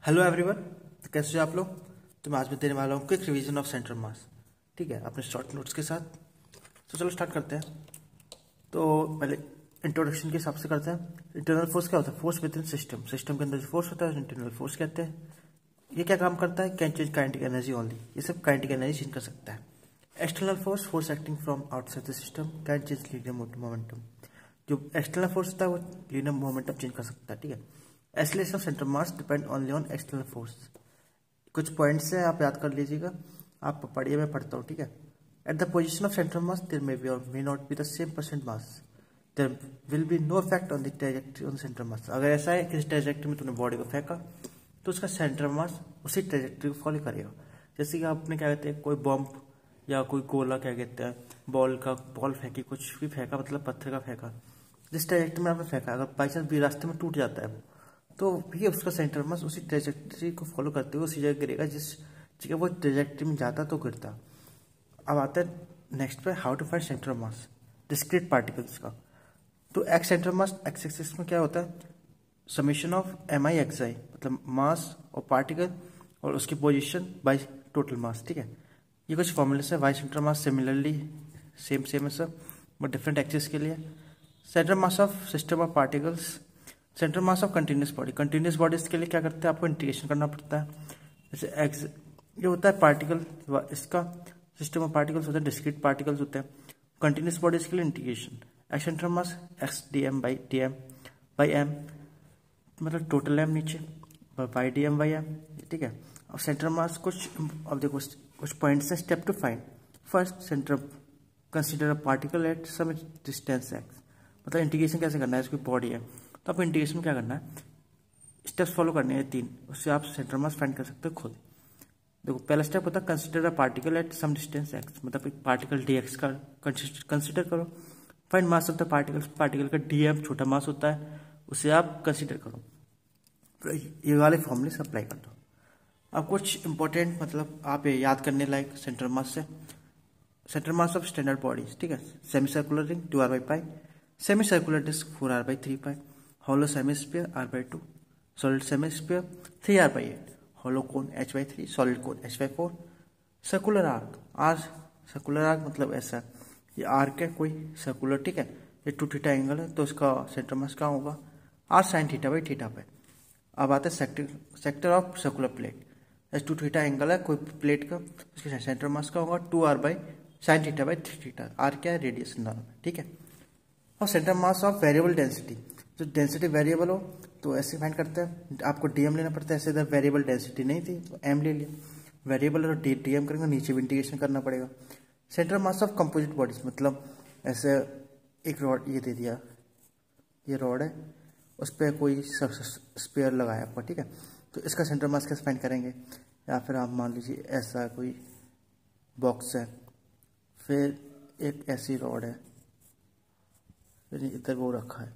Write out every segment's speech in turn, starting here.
Hello everyone, तो कैसे हो आप लोग। तो मैं आज भी देने वाला हूँ क्विक रिवीजन ऑफ सेंटर मास। ठीक है, अपने शॉर्ट नोट्स के साथ। तो चलो स्टार्ट करते हैं। तो पहले इंट्रोडक्शन के हिसाब से करते हैं। इंटरनल फोर्स क्या होता है? Force with in system. System के अंदर जो फोर्स होता है इंटरनल फोर्स कहते हैं। ये क्या काम करता है? Can change kinetic energy only. ये सब काइनेटिक एनर्जी चेंज कर सकता है। External force, force acting from outside the system, can change linear momentum. जो एक्सटर्नल फोर्स होता है वो लीनियर मोमेंटम चेंज कर सकता है। ठीक है। Acceleration of centre mass depend only on external force. कुछ पॉइंट्स हैं, आप याद कर लीजिएगा। आप पढ़िए, मैं पढ़ता हूँ। ठीक है। At the position of centre mass there may be और may not be the same percent mass. There will be no effect on the trajectory on centre mass. अगर ऐसा है कि इस ट्रेजेक्टरी में तूने बॉडी को फेंका तो उसका सेंटर मास उसी ट्रेजेक्टरी को फॉलो करेगा। जैसे कि आपने क्या कहते हैं, कोई बॉम्ब या कोई गोला क्या कहते हैं, बॉल फेंकी, कुछ भी फेंका, मतलब पत्थर का फेंका, जिस ट्रेजेक्टरी में आपने फेंका, अगर बाई चांस भी रास्ते में टूट जाता है वो, तो भी उसका सेंटर मास उसी ट्रेजेक्टरी को फॉलो करते हुए उसी जगह गिरेगा जिस जगह वो ट्रेजेक्टरी में जाता तो गिरता। अब आता है नेक्स्ट पे, how to find centre mass discrete particles का। तो X centre mass X axis में क्या होता है? Summation of M I X I, मतलब मास और पार्टिकल और उसकी पोजिशन बाई टोटल मास। ठीक है। ये कुछ फॉर्मूले है। Y centre mass similarly same है सब, बट डिफरेंट एक्सिस के लिए। Centre mass of system of particles, centre mass of continuous body. Continuous bodies के लिए क्या करते हैं? आपको इंटीग्रेशन करना पड़ता है। जैसे एक्स ये होता है पार्टिकल, इसका सिस्टम ऑफ पार्टिकल्स होता है, डिस्क्रीट पार्टिकल्स होते हैं। कंटिन्यूस बॉडीज के लिए integration x centre mass x d m by m, मतलब टोटल एम नीचे, by d m by m. ठीक है। अब सेंटर मास कुछ, अब देखो कुछ पॉइंट्स हैं। Step to find first centre, consider a particle at some distance x. मतलब इंटीग्रेशन कैसे करना है? इसकी बॉडी है तो आपको इंटीग्रेशन में क्या करना है? स्टेप्स फॉलो करने हैं 3, उससे आप सेंटर मास फाइंड कर सकते हो खुद। देखो पहला स्टेप होता है consider a particle at some distance x, मतलब एक पार्टिकल डी एक्स का कंसिडर करो। Find mass of the particle, particle का डी एम छोटा मास होता है, उसे आप कंसिडर करो। तो ये वाले फॉर्मूले से अप्लाई कर दो। अब कुछ इंपॉर्टेंट, मतलब आप ये याद करने लायक सेंटर मास से, centre mass of standard bodies. ठीक है। Semi circular ring 2r by pi, semi circular disc 4r by 3 pi, hollow semisphere r/2, solid semisphere 3r/8, hollow cone h/3, solid cone h/4, circular arc r, circular arc मतलब ऐसा, ये arc है कोई circular. ठीक है। ये 2 theta angle है तो इसका सेंटर मास क्या होगा? r sin theta by theta पे। अब आता है सेक्टर ऑफ सर्कुलर प्लेट। जैसे 2 थीटा एंगल है कोई प्लेट का, उसके सेंटर मास का होगा 2r by sine theta by theta. r क्या है? रेडियस दोनों में। ठीक है। और centre mass of variable density, जो डेंसिटी वेरिएबल हो तो ऐसे फाइंड करते हैं, आपको डीएम लेना पड़ता है। ऐसे इधर वेरिएबल डेंसिटी नहीं थी तो एम ले लिया, वेरिएबल और डीएम करेंगे, नीचे भी इंटीग्रेशन करना पड़ेगा। Centre mass of composite bodies, मतलब ऐसे एक रॉड ये दे दिया, ये रॉड है, उस पर कोई स्पेयर लगाया आपको। ठीक है। तो इसका सेंटर मास कैसे फाइंड करेंगे? या फिर आप मान लीजिए ऐसा कोई बॉक्स है, फिर एक ऐसी रॉड है, इधर वो रखा है,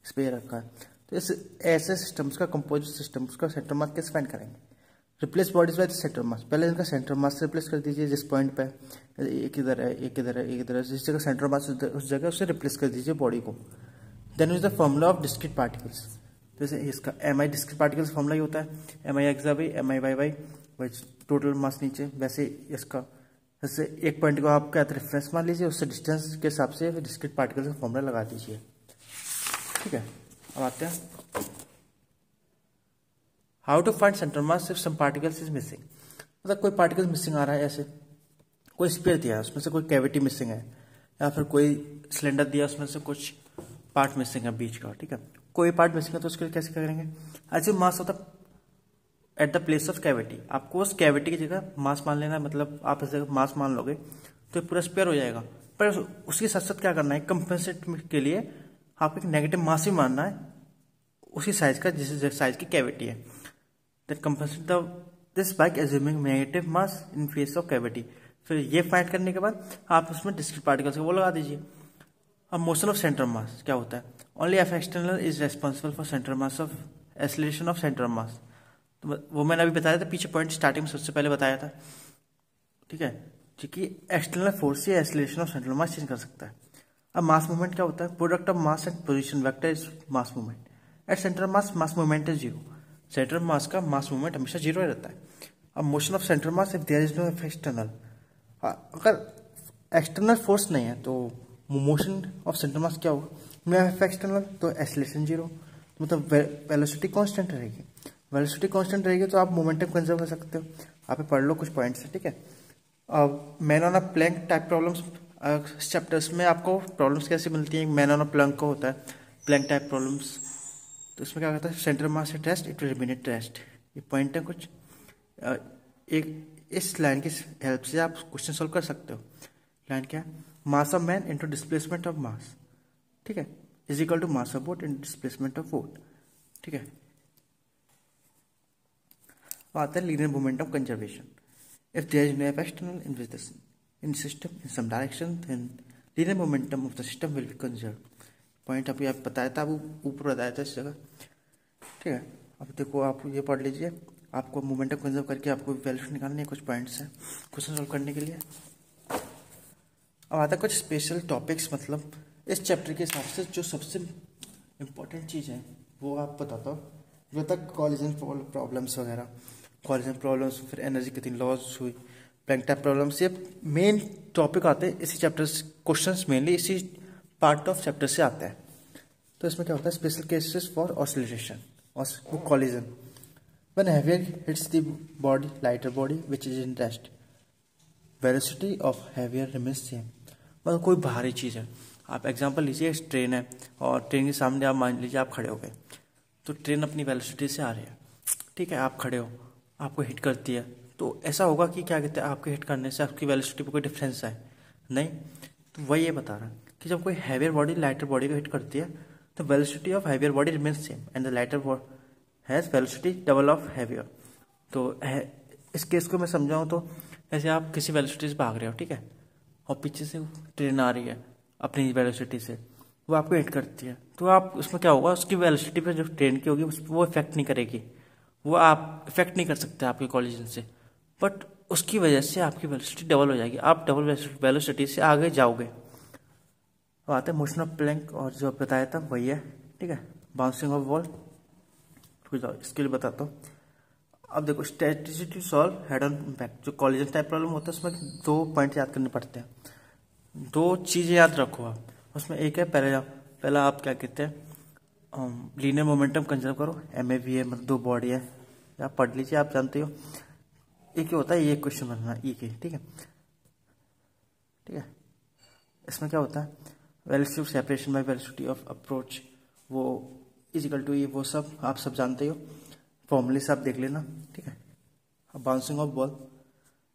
स्पेयर रखा है। तो इस ऐसे सिस्टम्स का, कंपोजिट सिस्टम्स का सेंटर मास कैसे फाइंड करेंगे? Replace bodies bye centre mass. पहले इनका सेंटर मास से रिप्लेस कर दीजिए। जिस पॉइंट पे एक इधर है, एक इधर है, एक इधर है, जिस जगह सेंटर मास उस जगह उससे रिप्लेस कर दीजिए बॉडी को। Then use the formula of discrete particles. जैसे इसका m i discrete particles formula ही होता है m I x by m i y by total mass नीचे। वैसे इसका जैसे एक पॉइंट को आप क्या रेफरेंस मान लीजिए, उससे डिस्टेंस के हिसाब से डिस्क्रीट पार्टिकल्स का फॉर्मूला लगा दीजिए। ठीक है। अब आते हैं how to find centre mass if some particles is missing. मतलब कोई पार्टिकल मिसिंग आ रहा है, ऐसे कोई स्पेयर दिया है उसमें से कोई कैविटी मिसिंग है, या फिर कोई सिलेंडर दिया उसमें से कुछ पार्ट मिसिंग है बीच का। ठीक है। कोई पार्ट मिसिंग है तो उसके लिए कैसे करेंगे? ऐसे मास होता at the place of cavity. आपको उस कैविटी की जगह मास मान लेना है, मतलब आप इस जगह मास मान लोगे तो पूरा स्पेयर हो जाएगा। पर उसके साथ साथ क्या करना है? कंपेंसेट के लिए आपको एक नेगेटिव मास भी मानना है उसी साइज का जिस साइज की कैविटी है। That compensate this by assuming negative mass in face of cavity. फिर ये फाइंड करने के बाद आप उसमें डिस्क्रीट पार्टिकल्स को वो लगा दीजिए। अब मोशन ऑफ सेंटर मास क्या होता है? Only F external is responsible for centre mass of acceleration of centre मास। तो वो मैंने अभी बताया था, पीछे पॉइंट स्टार्टिंग में सबसे पहले बताया था। ठीक है। क्योंकि एक्सटर्नल फोर्स या acceleration of centre mass change कर सकता है। अब मास मूवमेंट क्या होता है? Product of mass and position vector is mass movement. At centre mass movement is zero. Centre of mass का मास मूवमेंट हमेशा जीरो रहता है। अब motion of centre mass if there is no external, अगर external force नहीं है तो motion of centre mass क्या होगा, नो एफ एक्सटर्नल, तो एक्सेलरेशन जीरो, मतलब वेलोसिटी कांस्टेंट रहेगी। वेलोसिटी कांस्टेंट रहेगी तो आप मोमेंटम कंजर्व कर सकते हो। आप पढ़ लो कुछ पॉइंट्स है, ठीक है। अब man on a plank type problems chapters में आपको प्रॉब्लम्स कैसे मिलती हैं। मैन ऑन अ प्लैंक को होता है प्लैंक टाइप प्रॉब्लम्स, तो इसमें क्या कहता है, centre mass at rest it will remain at rest. ये पॉइंट है कुछ। एक इस लाइन की हेल्प से आप क्वेश्चन सॉल्व कर सकते हो। लाइन क्या है, mass of man into displacement of mass, ठीक है, is equal to mass of boat into displacement of boat, ठीक है। आता है linear momentum conservation. If there is no F external in system in some direction then linear momentum of the system will be conserve. Point अभी आप बताया था, वो ऊपर बताया था इस जगह, ठीक है। अब देखो आप ये पढ़ लीजिए, आपको मोमेंटम कंजर्व करके आपको वैल्यू निकालनी है, कुछ पॉइंट्स हैं क्वेश्चन सॉल्व करने के लिए। अब आता है कुछ स्पेशल टॉपिक्स, मतलब इस चैप्टर के हिसाब से जो सबसे इम्पोर्टेंट चीज़ है वो आप बताता हूँ। जो तक कॉलिजन प्रॉब्लम्स वगैरह, कॉलिजन प्रॉब्लम्स, फिर एनर्जी कितनी लॉस हुई, प्लैंक टाइप प्रॉब्लम्स, ये मेन टॉपिक आते हैं इसी चैप्टर से। क्वेश्चंस मेनली इसी पार्ट ऑफ चैप्टर से आता है। तो इसमें क्या होता है, स्पेशल केसेस फॉर ऑसिलेशन और collision when heavier hits the body lighter body which is in rest, velocity of heavier remains same. मतलब कोई भारी चीज़ है, आप एग्जांपल लीजिए, ट्रेन है और ट्रेन के सामने आप मान लीजिए आप खड़े हो गए, तो ट्रेन अपनी वेलोसिटी से आ रही है, ठीक है, आप खड़े हो, आपको हिट करती है, तो ऐसा होगा कि क्या कहते हैं, आपके हिट करने से आपकी वेलोसिटी पर कोई डिफरेंस है नहीं। तो वही ये बता रहा है कि जब कोई हैवियर बॉडी लाइटर बॉडी को हिट करती है तो velocity of heavier body remains same and the lighter has velocity double of heavier. तो इस केस को मैं समझाऊँ तो ऐसे आप किसी वेलोसिटी से भाग रहे हो, ठीक है, और पीछे से ट्रेन आ रही है अपनी वेलोसिटी से, वो आपको हिट करती है, तो आप उसमें क्या होगा, उसकी वेलोसिटी पे जो ट्रेन की होगी वो इफेक्ट नहीं करेगी, वो आप इफेक्ट नहीं कर सकते आपके कॉलिजन से, बट उसकी वजह से आपकी वेलोसिटी डबल हो जाएगी, आप डबल वेलोसिटी से आगे जाओगे। अब आता है मोशन ऑफ प्लैंक, और जो बताया था वही है, ठीक है, बाउंसिंग ऑफ बॉल। इसके लिए बताता हूँ। अब देखो, strategy to solve head on impact, जो कॉलिजन टाइप प्रॉब्लम होता है उसमें 2 पॉइंट याद करने पड़ते हैं, 2 चीज़ें याद रखो आप। उसमें एक है पहला आप क्या कहते हैं, लीनियर मोमेंटम कंजर्व करो, MAV है, मतलब 2 बॉडी है, आप पढ़ लीजिए, आप जानते हो। एक ही होता है, ये क्वेश्चन बनना ई के, ठीक है, ठीक है। इसमें क्या होता है, velocity of separation by velocity of approach, वो इजिकल टू ये, वो सब आप सब जानते हो, फॉर्मूले से आप देख लेना, ठीक है। अब बाउंसिंग ऑफ बॉल,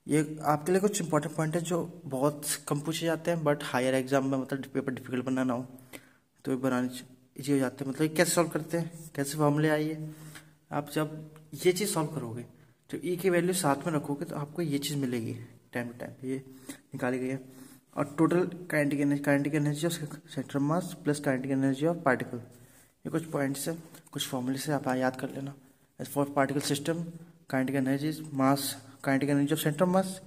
ये आपके लिए कुछ इंपॉर्टेंट पॉइंट है जो बहुत कम पूछे जाते हैं, बट हायर एग्जाम में मतलब पेपर डिफिकल्ट बनाना हो तो बनाने ईजी हो जाते हैं। मतलब कैसे सॉल्व करते हैं, कैसे फॉर्मूले आइए, आप जब ये चीज़ सॉल्व करोगे तो ई की वैल्यू साथ में रखोगे तो आपको ये चीज़ मिलेगी टाइम टू टाइम, ये निकाली गई है। और total kinetic energy of centre mass plus kinetic energy of particle, ये कुछ पॉइंट्स है, कुछ फॉर्मूले से आप याद कर लेना। As for particle system, kinetic energy mass, kinetic energy of centre mass,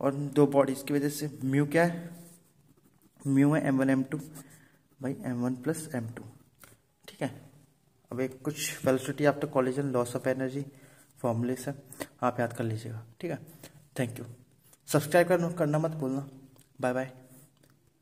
और 2 बॉडीज की वजह से म्यू क्या है, म्यू है m1 m2 by m1 plus m2, ठीक है। अब एक कुछ velocity after collision, loss of energy, फॉर्मूले से आप याद कर लीजिएगा, ठीक है। Thank you. सब्सक्राइब करना मत भूलना। Bye bye.